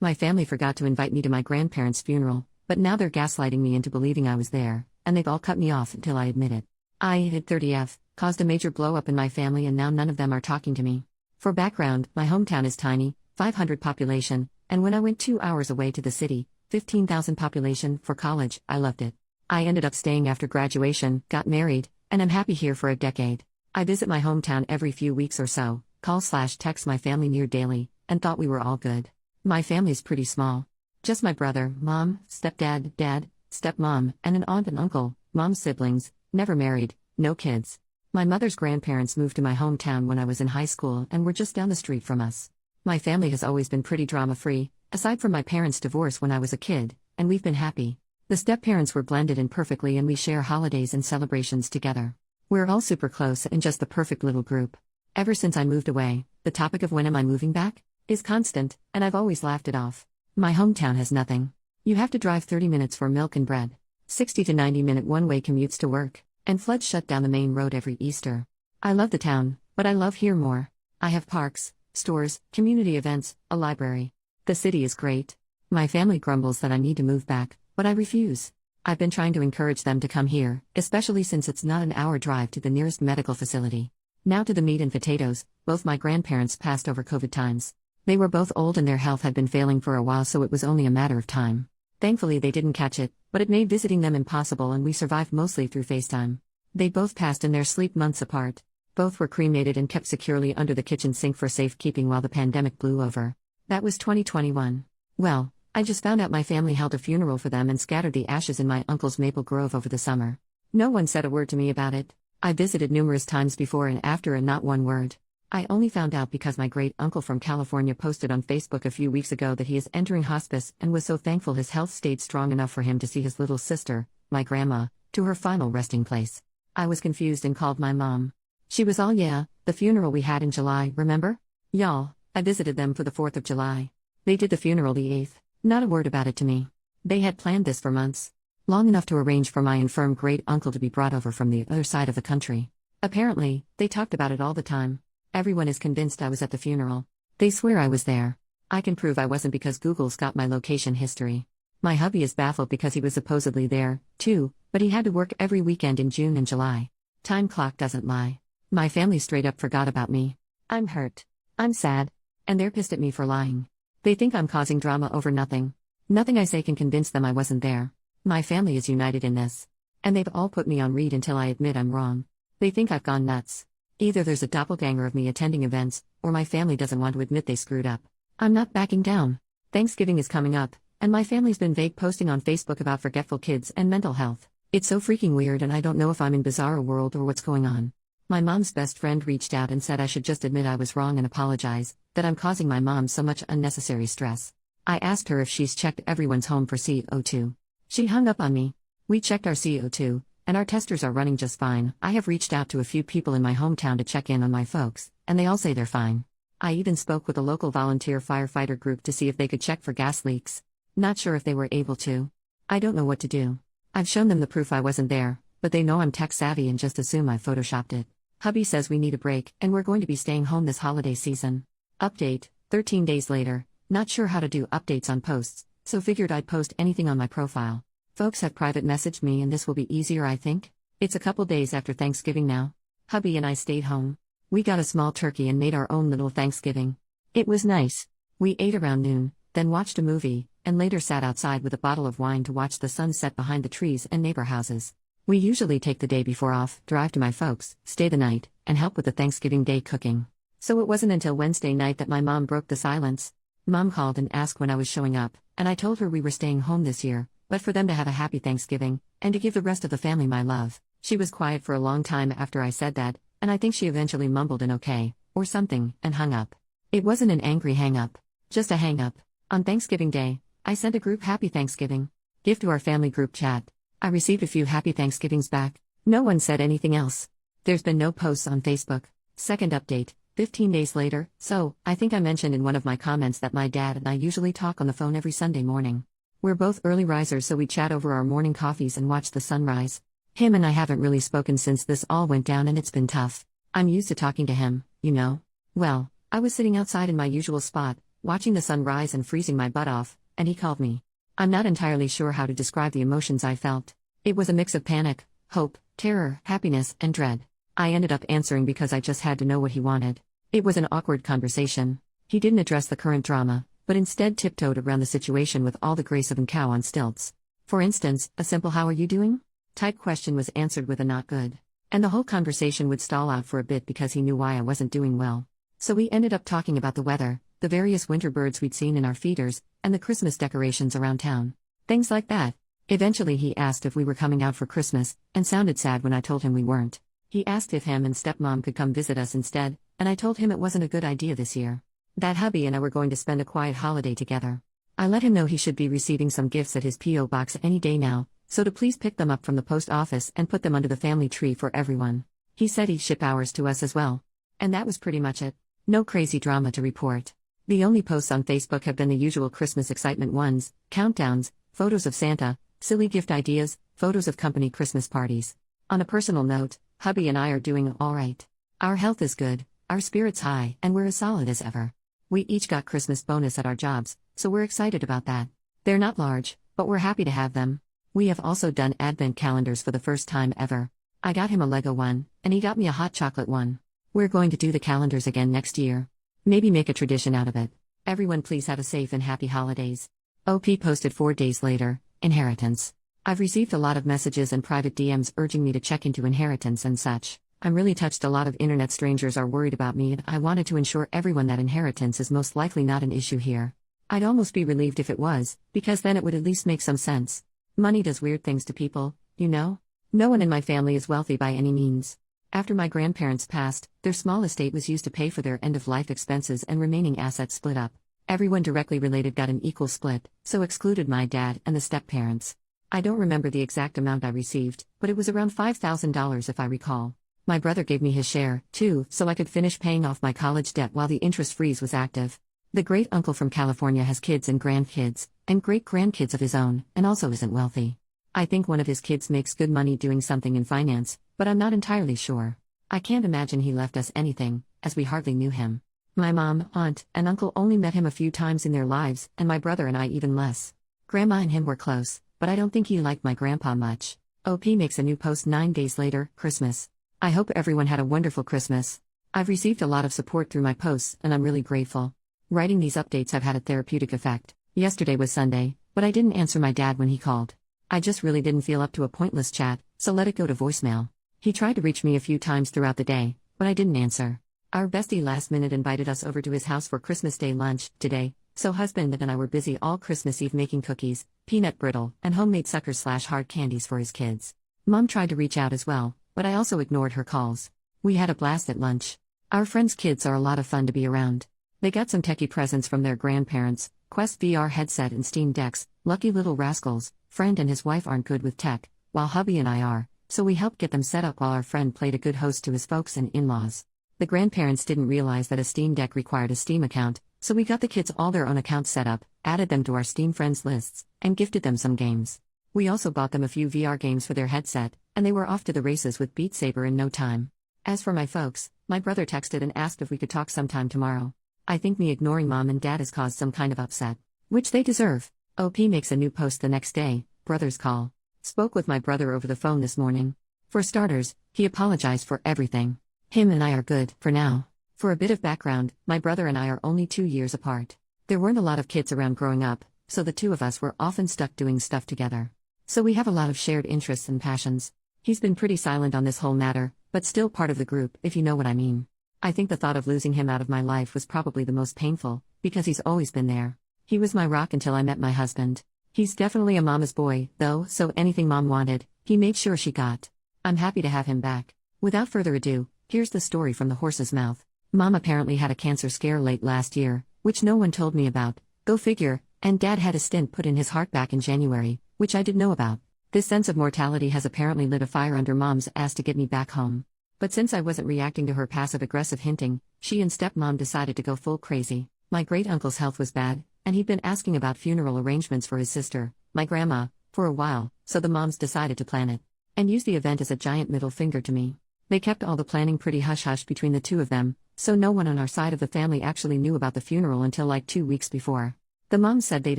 My family forgot to invite me to my grandparents' funeral, but now they're gaslighting me into believing I was there, and they've all cut me off until I admit it. I hit 30F, caused a major blow up in my family, and now none of them are talking to me. For background, my hometown is tiny, 500 population, and when I went 2 hours away to the city, 15,000 population, for college, I loved it. I ended up staying after graduation, got married, and I'm happy here for a decade. I visit my hometown every few weeks or so, call/text my family near daily, and thought we were all good. My family's pretty small. Just my brother, mom, stepdad, dad, stepmom, and an aunt and uncle, mom's siblings, never married, no kids. My mother's grandparents moved to my hometown when I was in high school and were just down the street from us. My family has always been pretty drama-free, aside from my parents' divorce when I was a kid, and we've been happy. The step-parents were blended in perfectly and we share holidays and celebrations together. We're all super close and just the perfect little group. Ever since I moved away, the topic of when am I moving back is constant, and I've always laughed it off. My hometown has nothing. You have to drive 30 minutes for milk and bread, 60 to 90-minute one-way commutes to work, and floods shut down the main road every Easter. I love the town, but I love here more. I have parks, stores, community events, a library. The city is great. My family grumbles that I need to move back, but I refuse. I've been trying to encourage them to come here, especially since it's not an hour drive to the nearest medical facility. Now to the meat and potatoes. Both my grandparents passed over COVID times. They were both old and their health had been failing for a while, so it was only a matter of time. Thankfully they didn't catch it, but it made visiting them impossible and we survived mostly through FaceTime. They both passed in their sleep months apart. Both were cremated and kept securely under the kitchen sink for safekeeping while the pandemic blew over. That was 2021. Well, I just found out my family held a funeral for them and scattered the ashes in my uncle's maple grove over the summer. No one said a word to me about it. I visited numerous times before and after and not one word. I only found out because my great-uncle from California posted on Facebook a few weeks ago that he is entering hospice and was so thankful his health stayed strong enough for him to see his little sister, my grandma, to her final resting place. I was confused and called my mom. She was all yeah, the funeral we had in July, remember? Y'all, I visited them for the 4th of July. They did the funeral the 8th, not a word about it to me. They had planned this for months. Long enough to arrange for my infirm great-uncle to be brought over from the other side of the country. Apparently, they talked about it all the time. Everyone is convinced I was at the funeral. They swear I was there. I can prove I wasn't because Google's got my location history. My hubby is baffled because he was supposedly there, too, but he had to work every weekend in June and July. Time clock doesn't lie. My family straight up forgot about me. I'm hurt. I'm sad. And they're pissed at me for lying. They think I'm causing drama over nothing. Nothing I say can convince them I wasn't there. My family is united in this. And they've all put me on read until I admit I'm wrong. They think I've gone nuts. Either there's a doppelganger of me attending events, or my family doesn't want to admit they screwed up. I'm not backing down. Thanksgiving is coming up, and my family's been vague posting on Facebook about forgetful kids and mental health. It's so freaking weird and I don't know if I'm in bizarro world or what's going on. My mom's best friend reached out and said I should just admit I was wrong and apologize, that I'm causing my mom so much unnecessary stress. I asked her if she's checked everyone's home for CO2. She hung up on me. We checked our CO2, and our testers are running just fine. I have reached out to a few people in my hometown to check in on my folks, and they all say they're fine. I even spoke with a local volunteer firefighter group to see if they could check for gas leaks. Not sure if they were able to. I don't know what to do. I've shown them the proof I wasn't there, but they know I'm tech savvy and just assume I photoshopped it. Hubby says we need a break, and we're going to be staying home this holiday season. Update, 13 days later, not sure how to do updates on posts, so figured I'd post anything on my profile. Folks have private messaged me and this will be easier I think. It's a couple days after Thanksgiving now. Hubby and I stayed home. We got a small turkey and made our own little Thanksgiving. It was nice. We ate around noon, then watched a movie, and later sat outside with a bottle of wine to watch the sun set behind the trees and neighbor houses. We usually take the day before off, drive to my folks, stay the night, and help with the Thanksgiving Day cooking. So it wasn't until Wednesday night that my mom broke the silence. Mom called and asked when I was showing up, and I told her we were staying home this year, but for them to have a happy Thanksgiving, and to give the rest of the family my love. She was quiet for a long time after I said that, and I think she eventually mumbled an okay, or something, and hung up. It wasn't an angry hang-up, just a hang-up. On Thanksgiving Day, I sent a group Happy Thanksgiving gift to our family group chat. I received a few Happy Thanksgivings back. No one said anything else. There's been no posts on Facebook. Second update, 15 days later, so, I think I mentioned in one of my comments that my dad and I usually talk on the phone every Sunday morning. We're both early risers, so we chat over our morning coffees and watch the sunrise. Him and I haven't really spoken since this all went down and it's been tough. I'm used to talking to him, you know. Well, I was sitting outside in my usual spot, watching the sun rise and freezing my butt off, and he called me. I'm not entirely sure how to describe the emotions I felt. It was a mix of panic, hope, terror, happiness, and dread. I ended up answering because I just had to know what he wanted. It was an awkward conversation. He didn't address the current drama, but instead tiptoed around the situation with all the grace of a cow on stilts. For instance, a simple "how are you doing?" type question was answered with a "not good." And the whole conversation would stall out for a bit because he knew why I wasn't doing well. So we ended up talking about the weather, the various winter birds we'd seen in our feeders, and the Christmas decorations around town. Things like that. Eventually he asked if we were coming out for Christmas, and sounded sad when I told him we weren't. He asked if him and stepmom could come visit us instead, and I told him it wasn't a good idea this year. That hubby and I were going to spend a quiet holiday together. I let him know he should be receiving some gifts at his P.O. box any day now, so to please pick them up from the post office and put them under the family tree for everyone. He said he'd ship ours to us as well. And that was pretty much it. No crazy drama to report. The only posts on Facebook have been the usual Christmas excitement ones, countdowns, photos of Santa, silly gift ideas, photos of company Christmas parties. On a personal note, hubby and I are doing all right. Our health is good, our spirits high, and we're as solid as ever. We each got Christmas bonus at our jobs, so we're excited about that. They're not large, but we're happy to have them. We have also done advent calendars for the first time ever. I got him a Lego one, and he got me a hot chocolate one. We're going to do the calendars again next year. Maybe make a tradition out of it. Everyone please have a safe and happy holidays. OP posted 4 days later, inheritance. I've received a lot of messages and private DMs urging me to check into inheritance and such. I'm really touched. A lot of internet strangers are worried about me, and I wanted to ensure everyone that inheritance is most likely not an issue here. I'd almost be relieved if it was, because then it would at least make some sense. Money does weird things to people, you know? No one in my family is wealthy by any means. After my grandparents passed, their small estate was used to pay for their end-of-life expenses and remaining assets split up. Everyone directly related got an equal split, so excluded my dad and the step-parents. I don't remember the exact amount I received, but it was around $5,000 if I recall. My brother gave me his share, too, so I could finish paying off my college debt while the interest freeze was active. The great-uncle from California has kids and grandkids, and great-grandkids of his own, and also isn't wealthy. I think one of his kids makes good money doing something in finance, but I'm not entirely sure. I can't imagine he left us anything, as we hardly knew him. My mom, aunt, and uncle only met him a few times in their lives, and my brother and I even less. Grandma and him were close, but I don't think he liked my grandpa much. OP makes a new post 9 days later, Christmas. I hope everyone had a wonderful Christmas. I've received a lot of support through my posts, and I'm really grateful. Writing these updates have had a therapeutic effect. Yesterday was Sunday, but I didn't answer my dad when he called. I just really didn't feel up to a pointless chat, so let it go to voicemail. He tried to reach me a few times throughout the day, but I didn't answer. Our bestie last minute invited us over to his house for Christmas Day lunch today, so husband and I were busy all Christmas Eve making cookies, peanut brittle, and homemade suckers/hard candies for his kids. Mom tried to reach out as well, but I also ignored her calls. We had a blast at lunch. Our friends' kids are a lot of fun to be around. They got some techie presents from their grandparents, Quest VR headset and Steam decks. Lucky little rascals. Friend and his wife aren't good with tech, while hubby and I are, so we helped get them set up while our friend played a good host to his folks and in-laws. The grandparents didn't realize that a Steam Deck required a Steam account, so we got the kids all their own accounts set up, added them to our Steam friends lists, and gifted them some games. We also bought them a few VR games for their headset, and they were off to the races with Beat Saber in no time. As for my folks, my brother texted and asked if we could talk sometime tomorrow. I think me ignoring mom and dad has caused some kind of upset, which they deserve. OP makes a new post the next day, brother's call. Spoke with my brother over the phone this morning. For starters, he apologized for everything. Him and I are good, for now. For a bit of background, my brother and I are only 2 years apart. There weren't a lot of kids around growing up, so the two of us were often stuck doing stuff together. So we have a lot of shared interests and passions. He's been pretty silent on this whole matter, but still part of the group, if you know what I mean. I think the thought of losing him out of my life was probably the most painful, because he's always been there. He was my rock until I met my husband. He's definitely a mama's boy, though, so anything mom wanted, he made sure she got. I'm happy to have him back. Without further ado, here's the story from the horse's mouth. Mom apparently had a cancer scare late last year, which no one told me about, go figure, and dad had a stent put in his heart back in January, which I didn't know about. This sense of mortality has apparently lit a fire under mom's ass to get me back home. But since I wasn't reacting to her passive-aggressive hinting, she and stepmom decided to go full crazy. My great-uncle's health was bad, and he'd been asking about funeral arrangements for his sister, my grandma, for a while, so the moms decided to plan it. And use the event as a giant middle finger to me. They kept all the planning pretty hush-hush between the two of them, so no one on our side of the family actually knew about the funeral until like 2 weeks before. The moms said they'd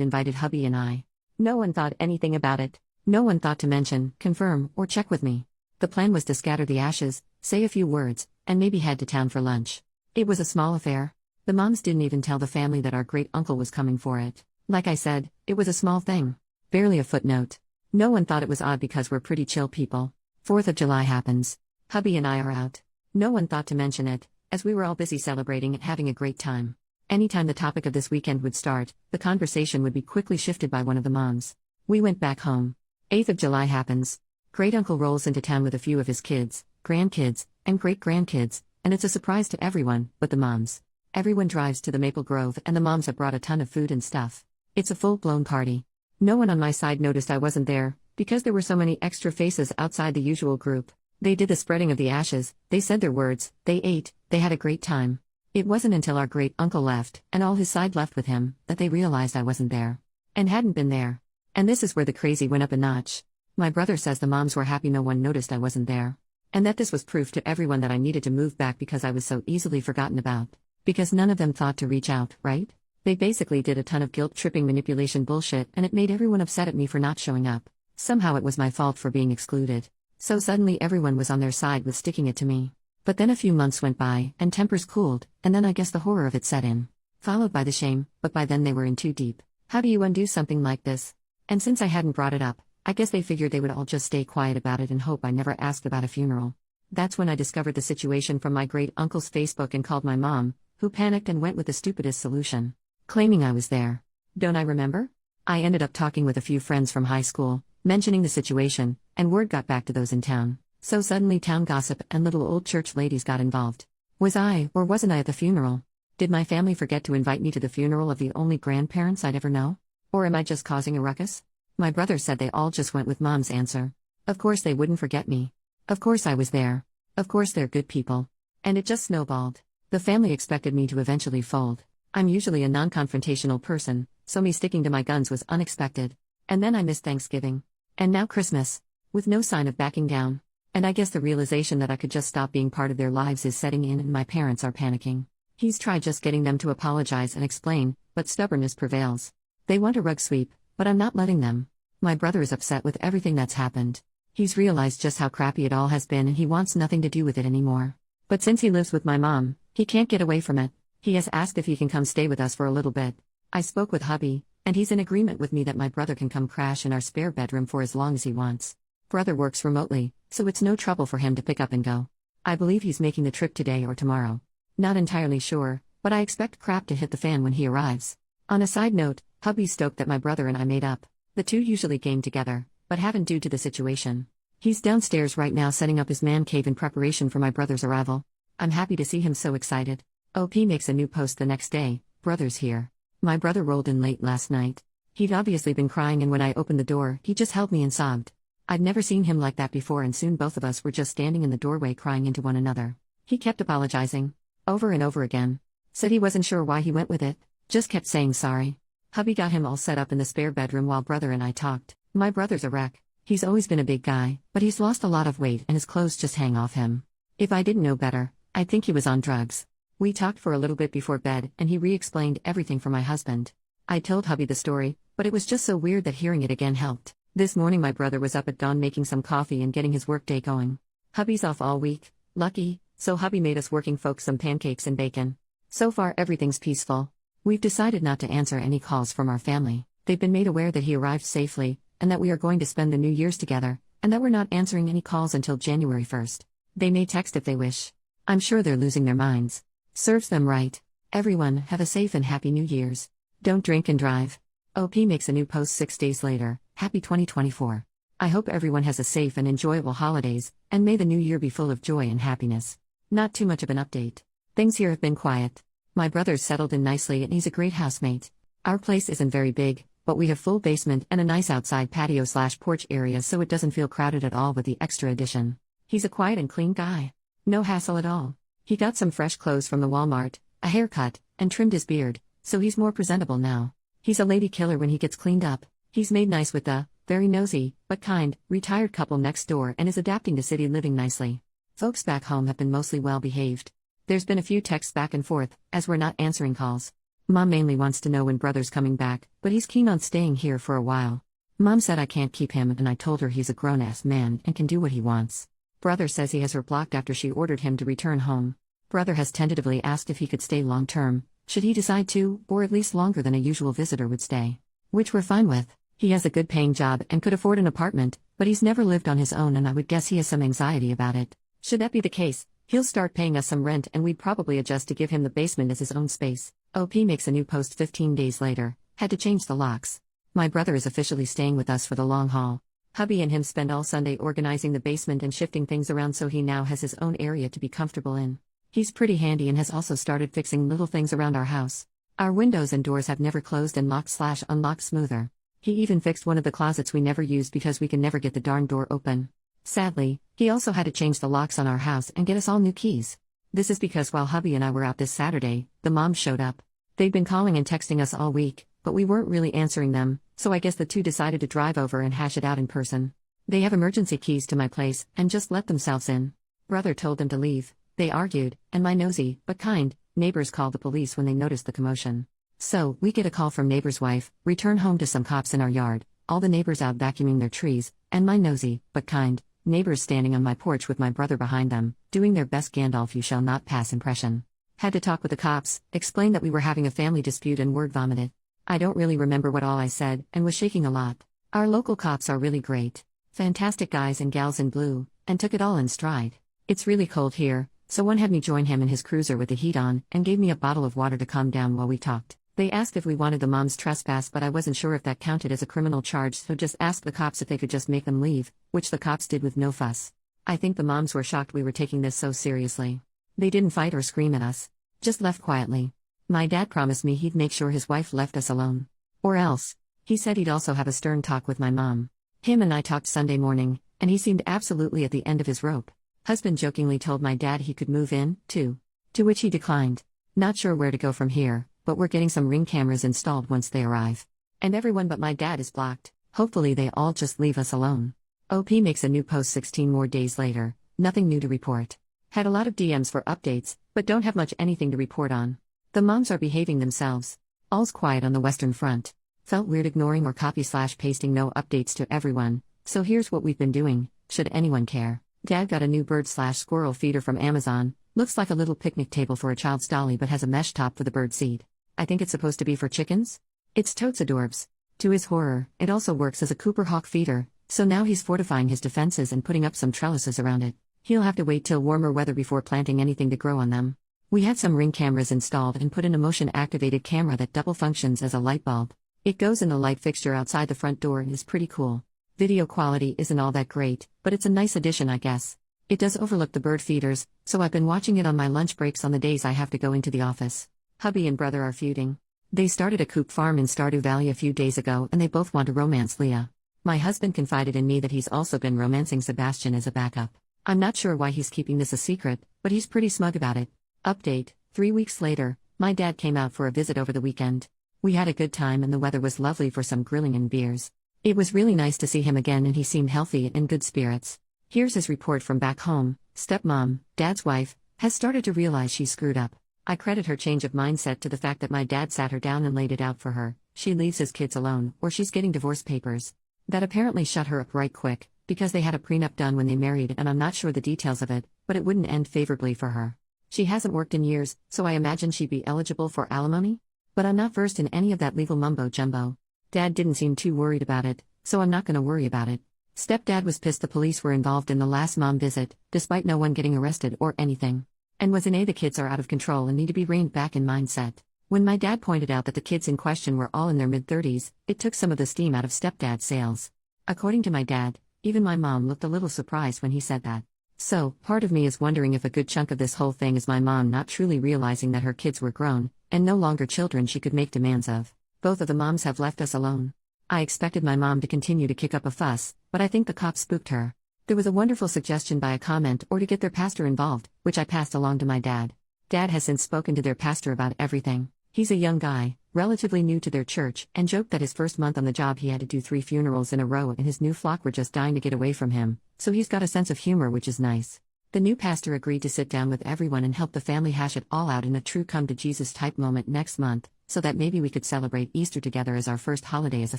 invited hubby and I. No one thought anything about it. No one thought to mention, confirm, or check with me. The plan was to scatter the ashes, say a few words, and maybe head to town for lunch. It was a small affair. The moms didn't even tell the family that our great-uncle was coming for it. Like I said, it was a small thing. Barely a footnote. No one thought it was odd because we're pretty chill people. 4th of July happens. Hubby and I are out. No one thought to mention it, as we were all busy celebrating and having a great time. Anytime the topic of this weekend would start, the conversation would be quickly shifted by one of the moms. We went back home. 8th of July happens. Great-uncle rolls into town with a few of his kids, grandkids, and great-grandkids, and it's a surprise to everyone, but the moms. Everyone drives to the Maple Grove and the moms have brought a ton of food and stuff. It's a full-blown party. No one on my side noticed I wasn't there, because there were so many extra faces outside the usual group. They did the spreading of the ashes, they said their words, they ate, they had a great time. It wasn't until our great-uncle left, and all his side left with him, that they realized I wasn't there. And hadn't been there. And this is where the crazy went up a notch. My brother says the moms were happy no one noticed I wasn't there. And that this was proof to everyone that I needed to move back because I was so easily forgotten about. Because none of them thought to reach out, right? They basically did a ton of guilt-tripping manipulation bullshit and it made everyone upset at me for not showing up. Somehow it was my fault for being excluded. So suddenly everyone was on their side with sticking it to me. But then a few months went by, and tempers cooled, and then I guess the horror of it set in. Followed by the shame, but by then they were in too deep. How do you undo something like this? And since I hadn't brought it up, I guess they figured they would all just stay quiet about it and hope I never asked about a funeral. That's when I discovered the situation from my great-uncle's Facebook and called my mom, who panicked and went with the stupidest solution. Claiming I was there. Don't I remember? I ended up talking with a few friends from high school, mentioning the situation, and word got back to those in town. So suddenly town gossip and little old church ladies got involved. Was I, or wasn't I at the funeral? Did my family forget to invite me to the funeral of the only grandparents I'd ever know? Or am I just causing a ruckus? My brother said they all just went with mom's answer. Of course they wouldn't forget me. Of course I was there. Of course they're good people. And it just snowballed. The family expected me to eventually fold. I'm usually a non-confrontational person, so me sticking to my guns was unexpected. And then I missed Thanksgiving. And now Christmas. With no sign of backing down. And I guess the realization that I could just stop being part of their lives is setting in and my parents are panicking. He's tried just getting them to apologize and explain, but stubbornness prevails. They want a rug sweep, but I'm not letting them. My brother is upset with everything that's happened. He's realized just how crappy it all has been and he wants nothing to do with it anymore. But since he lives with my mom, he can't get away from it. He has asked if he can come stay with us for a little bit. I spoke with hubby, and he's in agreement with me that my brother can come crash in our spare bedroom for as long as he wants. Brother works remotely, so it's no trouble for him to pick up and go. I believe he's making the trip today or tomorrow. Not entirely sure, but I expect crap to hit the fan when he arrives. On a side note, hubby's stoked that my brother and I made up. The two usually game together, but haven't due to the situation. He's downstairs right now setting up his man cave in preparation for my brother's arrival. I'm happy to see him so excited. OP makes a new post the next day, brother's here. My brother rolled in late last night. He'd obviously been crying and when I opened the door, he just held me and sobbed. I'd never seen him like that before and soon both of us were just standing in the doorway crying into one another. He kept apologizing. Over and over again. Said he wasn't sure why he went with it. Just kept saying sorry. Hubby got him all set up in the spare bedroom while brother and I talked. My brother's a wreck. He's always been a big guy, but he's lost a lot of weight and his clothes just hang off him. If I didn't know better, I'd think he was on drugs. We talked for a little bit before bed and he re-explained everything for my husband. I told hubby the story, but it was just so weird that hearing it again helped. This morning my brother was up at dawn making some coffee and getting his workday going. Hubby's off all week, lucky, so hubby made us working folks some pancakes and bacon. So far everything's peaceful. We've decided not to answer any calls from our family. They've been made aware that he arrived safely, and that we are going to spend the New Year's together, and that we're not answering any calls until January 1st. They may text if they wish. I'm sure they're losing their minds. Serves them right. Everyone, have a safe and happy New Year's. Don't drink and drive. OP makes a new post 6 days later. Happy 2024. I hope everyone has a safe and enjoyable holidays, and may the new year be full of joy and happiness. Not too much of an update. Things here have been quiet. My brother's settled in nicely and he's a great housemate. Our place isn't very big, but we have full basement and a nice outside patio/porch area so it doesn't feel crowded at all with the extra addition. He's a quiet and clean guy. No hassle at all. He got some fresh clothes from the Walmart, a haircut, and trimmed his beard, so he's more presentable now. He's a lady killer when he gets cleaned up. He's made nice with the, very nosy, but kind, retired couple next door and is adapting to city living nicely. Folks back home have been mostly well behaved. There's been a few texts back and forth, as we're not answering calls. Mom mainly wants to know when brother's coming back, but he's keen on staying here for a while. Mom said I can't keep him, and I told her he's a grown-ass man and can do what he wants. Brother says he has her blocked after she ordered him to return home. Brother has tentatively asked if he could stay long-term, should he decide to, or at least longer than a usual visitor would stay. Which we're fine with. He has a good-paying job and could afford an apartment, but he's never lived on his own, and I would guess he has some anxiety about it. Should that be the case, he'll start paying us some rent, and we'd probably adjust to give him the basement as his own space. OP makes a new post 15 days later. Had to change the locks. My brother is officially staying with us for the long haul. Hubby and him spend all Sunday organizing the basement and shifting things around, so he now has his own area to be comfortable in. He's pretty handy and has also started fixing little things around our house. Our windows and doors have never closed and locked/unlocked smoother. He even fixed one of the closets we never used because we can never get the darn door open. Sadly, he also had to change the locks on our house and get us all new keys. This is because while hubby and I were out this Saturday, the moms showed up. They'd been calling and texting us all week, but we weren't really answering them, so I guess the two decided to drive over and hash it out in person. They have emergency keys to my place and just let themselves in. Brother told them to leave. They argued, and my nosy, but kind, neighbors called the police when they noticed the commotion. So, we get a call from neighbor's wife, return home to some cops in our yard, all the neighbors out vacuuming their trees, and my nosy, but kind, neighbors standing on my porch with my brother behind them, doing their best Gandalf you shall not pass impression. Had to talk with the cops, explain that we were having a family dispute, and word vomited. I don't really remember what all I said, and was shaking a lot. Our local cops are really great. Fantastic guys and gals in blue, and took it all in stride. It's really cold here, so one had me join him in his cruiser with the heat on, and gave me a bottle of water to calm down while we talked. They asked if we wanted the moms trespass, but I wasn't sure if that counted as a criminal charge, so just asked the cops if they could just make them leave, which the cops did with no fuss. I think the moms were shocked we were taking this so seriously. They didn't fight or scream at us. Just left quietly. My dad promised me he'd make sure his wife left us alone. Or else. He said he'd also have a stern talk with my mom. Him and I talked Sunday morning, and he seemed absolutely at the end of his rope. Husband jokingly told my dad he could move in, too. To which he declined. Not sure where to go from here, but we're getting some Ring cameras installed once they arrive. And everyone but my dad is blocked. Hopefully they all just leave us alone. OP makes a new post 16 more days later. Nothing new to report. Had a lot of DMs for updates, but don't have much anything to report on. The moms are behaving themselves. All's quiet on the Western Front. Felt weird ignoring or copy/pasting no updates to everyone, so here's what we've been doing, should anyone care. Dad got a new bird/squirrel feeder from Amazon. Looks like a little picnic table for a child's dolly but has a mesh top for the bird seed. I think it's supposed to be for chickens? It's totes adorbs. To his horror, it also works as a Cooper Hawk feeder, so now he's fortifying his defenses and putting up some trellises around it. He'll have to wait till warmer weather before planting anything to grow on them. We had some Ring cameras installed and put in a motion-activated camera that double functions as a light bulb. It goes in the light fixture outside the front door and is pretty cool. Video quality isn't all that great, but it's a nice addition, I guess. It does overlook the bird feeders, so I've been watching it on my lunch breaks on the days I have to go into the office. Hubby and brother are feuding. They started a coop farm in Stardew Valley a few days ago and they both want to romance Leah. My husband confided in me that he's also been romancing Sebastian as a backup. I'm not sure why he's keeping this a secret, but he's pretty smug about it. Update: 3 weeks later, my dad came out for a visit over the weekend. We had a good time and the weather was lovely for some grilling and beers. It was really nice to see him again and he seemed healthy and in good spirits. Here's his report from back home. Stepmom, dad's wife, has started to realize she screwed up. I credit her change of mindset to the fact that my dad sat her down and laid it out for her. She leaves his kids alone, or she's getting divorce papers. That apparently shut her up right quick, because they had a prenup done when they married and I'm not sure the details of it, but it wouldn't end favorably for her. She hasn't worked in years, so I imagine she'd be eligible for alimony? But I'm not versed in any of that legal mumbo-jumbo. Dad didn't seem too worried about it, so I'm not gonna worry about it. Stepdad was pissed the police were involved in the last mom visit, despite no one getting arrested or anything. And was in the kids are out of control and need to be reined back in mindset. When my dad pointed out that the kids in question were all in their mid-30s, it took some of the steam out of stepdad's sails. According to my dad, even my mom looked a little surprised when he said that. So, part of me is wondering if a good chunk of this whole thing is my mom not truly realizing that her kids were grown, and no longer children she could make demands of. Both of the moms have left us alone. I expected my mom to continue to kick up a fuss, but I think the cops spooked her. There was a wonderful suggestion by a comment or to get their pastor involved, which I passed along to my dad. Dad has since spoken to their pastor about everything. He's a young guy, relatively new to their church, and joked that his first month on the job he had to do 3 funerals in a row and his new flock were just dying to get away from him, so he's got a sense of humor which is nice. The new pastor agreed to sit down with everyone and help the family hash it all out in a true come to Jesus type moment next month, so that maybe we could celebrate Easter together as our first holiday as a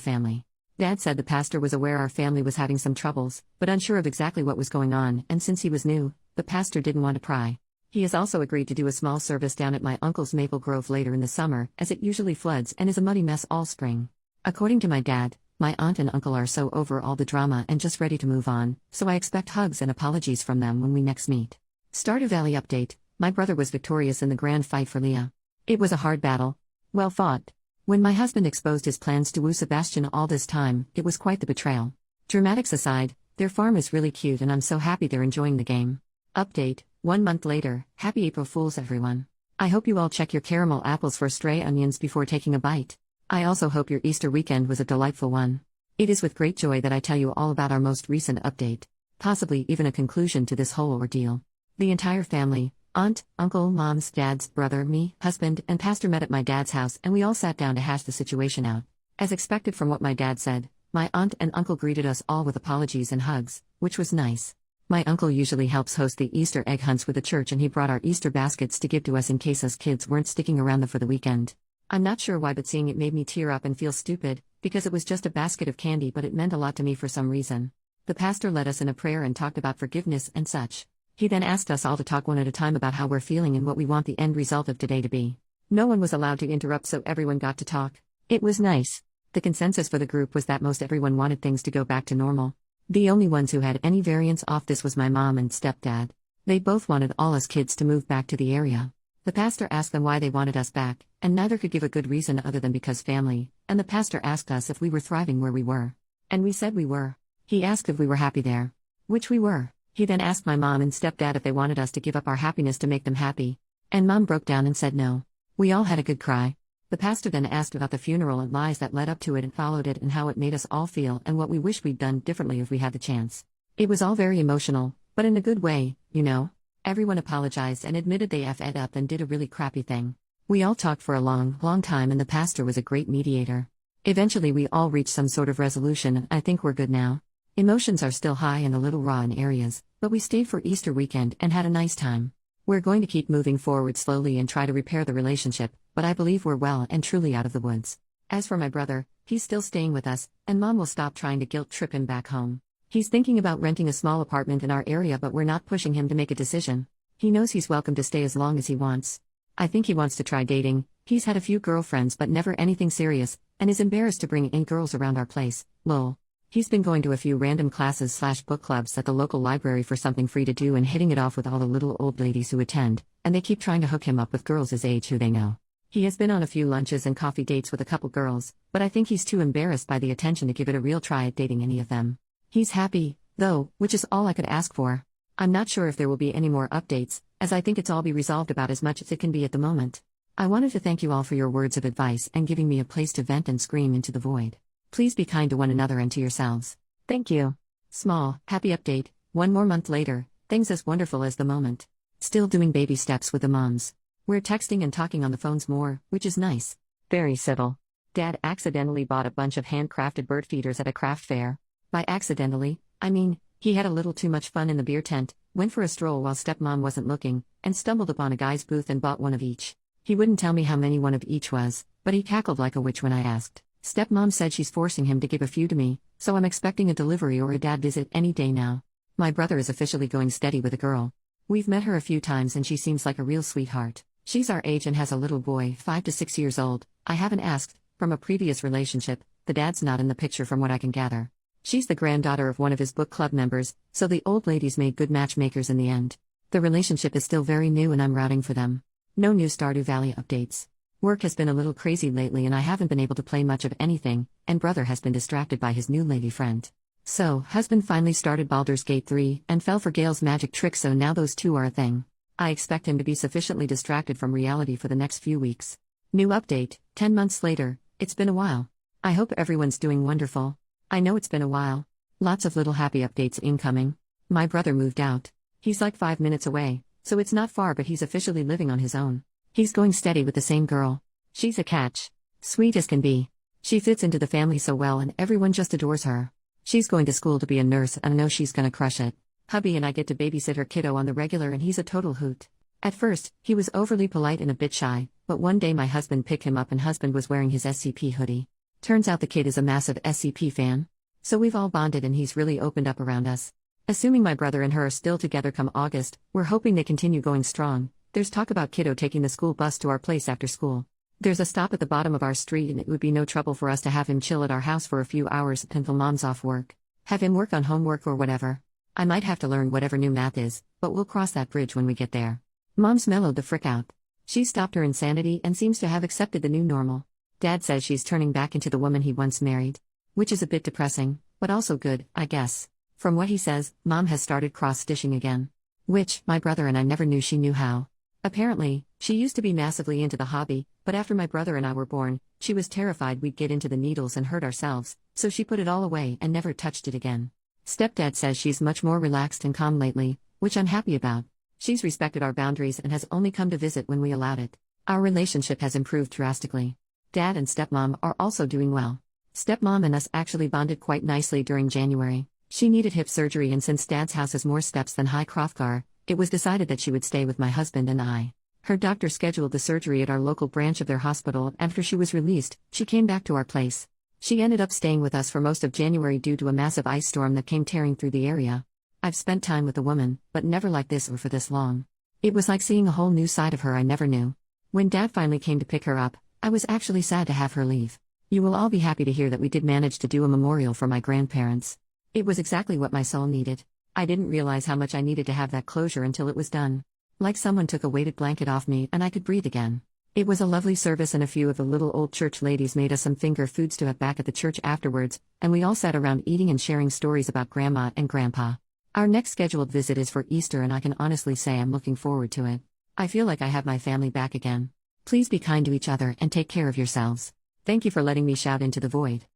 family. Dad said the pastor was aware our family was having some troubles, but unsure of exactly what was going on, and since he was new, the pastor didn't want to pry. He has also agreed to do a small service down at my uncle's Maple Grove later in the summer, as it usually floods and is a muddy mess all spring. According to my dad, my aunt and uncle are so over all the drama and just ready to move on, so I expect hugs and apologies from them when we next meet. Stardew Valley update: my brother was victorious in the grand fight for Leah. It was a hard battle. Well fought. When my husband exposed his plans to woo Sebastian all this time, it was quite the betrayal. Dramatics aside, their farm is really cute and I'm so happy they're enjoying the game. Update: 1 month later, happy April Fools everyone. I hope you all check your caramel apples for stray onions before taking a bite. I also hope your Easter weekend was a delightful one. It is with great joy that I tell you all about our most recent update, possibly even a conclusion to this whole ordeal. The entire family, aunt, uncle, mom's, dad's, brother, me, husband, and pastor met at my dad's house and we all sat down to hash the situation out. As expected from what my dad said, my aunt and uncle greeted us all with apologies and hugs, which was nice. My uncle usually helps host the Easter egg hunts with the church and he brought our Easter baskets to give to us in case us kids weren't sticking around for the weekend. I'm not sure why, but seeing it made me tear up and feel stupid, because it was just a basket of candy but it meant a lot to me for some reason. The pastor led us in a prayer and talked about forgiveness and such. He then asked us all to talk one at a time about how we're feeling and what we want the end result of today to be. No one was allowed to interrupt, so everyone got to talk. It was nice. The consensus for the group was that most everyone wanted things to go back to normal. The only ones who had any variance off this was my mom and stepdad. They both wanted all us kids to move back to the area. The pastor asked them why they wanted us back, and neither could give a good reason other than because family, and the pastor asked us if we were thriving where we were. And we said we were. He asked if we were happy there. Which we were. He then asked my mom and stepdad if they wanted us to give up our happiness to make them happy. And mom broke down and said no. We all had a good cry. The pastor then asked about the funeral and lies that led up to it and followed it and how it made us all feel and what we wish we'd done differently if we had the chance. It was all very emotional, but in a good way, you know. Everyone apologized and admitted they effed up and did a really crappy thing. We all talked for a long time and the pastor was a great mediator. Eventually we all reached some sort of resolution and I think we're good now. Emotions are still high and a little raw in areas, but we stayed for Easter weekend and had a nice time. We're going to keep moving forward slowly and try to repair the relationship, but I believe we're well and truly out of the woods. As for my brother, he's still staying with us, and mom will stop trying to guilt trip him back home. He's thinking about renting a small apartment in our area, but we're not pushing him to make a decision. He knows he's welcome to stay as long as he wants. I think he wants to try dating. He's had a few girlfriends but never anything serious, and is embarrassed to bring in girls around our place, lol. He's been going to a few random classes/book clubs at the local library for something free to do and hitting it off with all the little old ladies who attend, and they keep trying to hook him up with girls his age who they know. He has been on a few lunches and coffee dates with a couple girls, but I think he's too embarrassed by the attention to give it a real try at dating any of them. He's happy, though, which is all I could ask for. I'm not sure if there will be any more updates, as I think it's all be resolved about as much as it can be at the moment. I wanted to thank you all for your words of advice and giving me a place to vent and scream into the void. Please be kind to one another and to yourselves. Thank you. Small, happy update: 1 more month later, things as wonderful as the moment. Still doing baby steps with the moms. We're texting and talking on the phones more, which is nice. Very civil. Dad accidentally bought a bunch of handcrafted bird feeders at a craft fair. By accidentally, I mean, he had a little too much fun in the beer tent, went for a stroll while stepmom wasn't looking, and stumbled upon a guy's booth and bought one of each. He wouldn't tell me how many one of each was, but he cackled like a witch when I asked. Stepmom said she's forcing him to give a few to me, so I'm expecting a delivery or a dad visit any day now. My brother is officially going steady with a girl. We've met her a few times and she seems like a real sweetheart. She's our age and has a little boy, 5 to 6 years old. I haven't asked, from a previous relationship, the dad's not in the picture from what I can gather. She's the granddaughter of one of his book club members, so the old ladies made good matchmakers in the end. The relationship is still very new and I'm rooting for them. No new Stardew Valley updates. Work has been a little crazy lately and I haven't been able to play much of anything, and brother has been distracted by his new lady friend. So, husband finally started Baldur's Gate 3 and fell for Gale's magic trick, so now those two are a thing. I expect him to be sufficiently distracted from reality for the next few weeks. New update: 10 months later, it's been a while. I hope everyone's doing wonderful. I know it's been a while. Lots of little happy updates incoming. My brother moved out. He's like 5 minutes away, so it's not far, but he's officially living on his own. He's going steady with the same girl. She's a catch. Sweet as can be. She fits into the family so well and everyone just adores her. She's going to school to be a nurse and I know she's gonna crush it. Hubby and I get to babysit her kiddo on the regular and he's a total hoot. At first, he was overly polite and a bit shy, but one day my husband picked him up and husband was wearing his SCP hoodie. Turns out the kid is a massive SCP fan. So we've all bonded and he's really opened up around us. Assuming my brother and her are still together come August, we're hoping they continue going strong. There's talk about kiddo taking the school bus to our place after school. There's a stop at the bottom of our street and it would be no trouble for us to have him chill at our house for a few hours until mom's off work. Have him work on homework or whatever. I might have to learn whatever new math is, but we'll cross that bridge when we get there. Mom's mellowed the frick out. She's stopped her insanity and seems to have accepted the new normal. Dad says she's turning back into the woman he once married. Which is a bit depressing, but also good, I guess. From what he says, Mom has started cross-stitching again. Which, my brother and I never knew she knew how. Apparently, she used to be massively into the hobby, but after my brother and I were born, she was terrified we'd get into the needles and hurt ourselves, so she put it all away and never touched it again. Stepdad says she's much more relaxed and calm lately, which I'm happy about. She's respected our boundaries and has only come to visit when we allowed it. Our relationship has improved drastically. Dad and stepmom are also doing well. Stepmom and us actually bonded quite nicely during January. She needed hip surgery and since Dad's house has more steps than High Hrothgar, it was decided that she would stay with my husband and I. Her doctor scheduled the surgery at our local branch of their hospital. After she was released, she came back to our place. She ended up staying with us for most of January due to a massive ice storm that came tearing through the area. I've spent time with a woman, but never like this or for this long. It was like seeing a whole new side of her I never knew. When Dad finally came to pick her up, I was actually sad to have her leave. You will all be happy to hear that we did manage to do a memorial for my grandparents. It was exactly what my soul needed. I didn't realize how much I needed to have that closure until it was done. Like someone took a weighted blanket off me and I could breathe again. It was a lovely service and a few of the little old church ladies made us some finger foods to have back at the church afterwards, and we all sat around eating and sharing stories about Grandma and Grandpa. Our next scheduled visit is for Easter and I can honestly say I'm looking forward to it. I feel like I have my family back again. Please be kind to each other and take care of yourselves. Thank you for letting me shout into the void.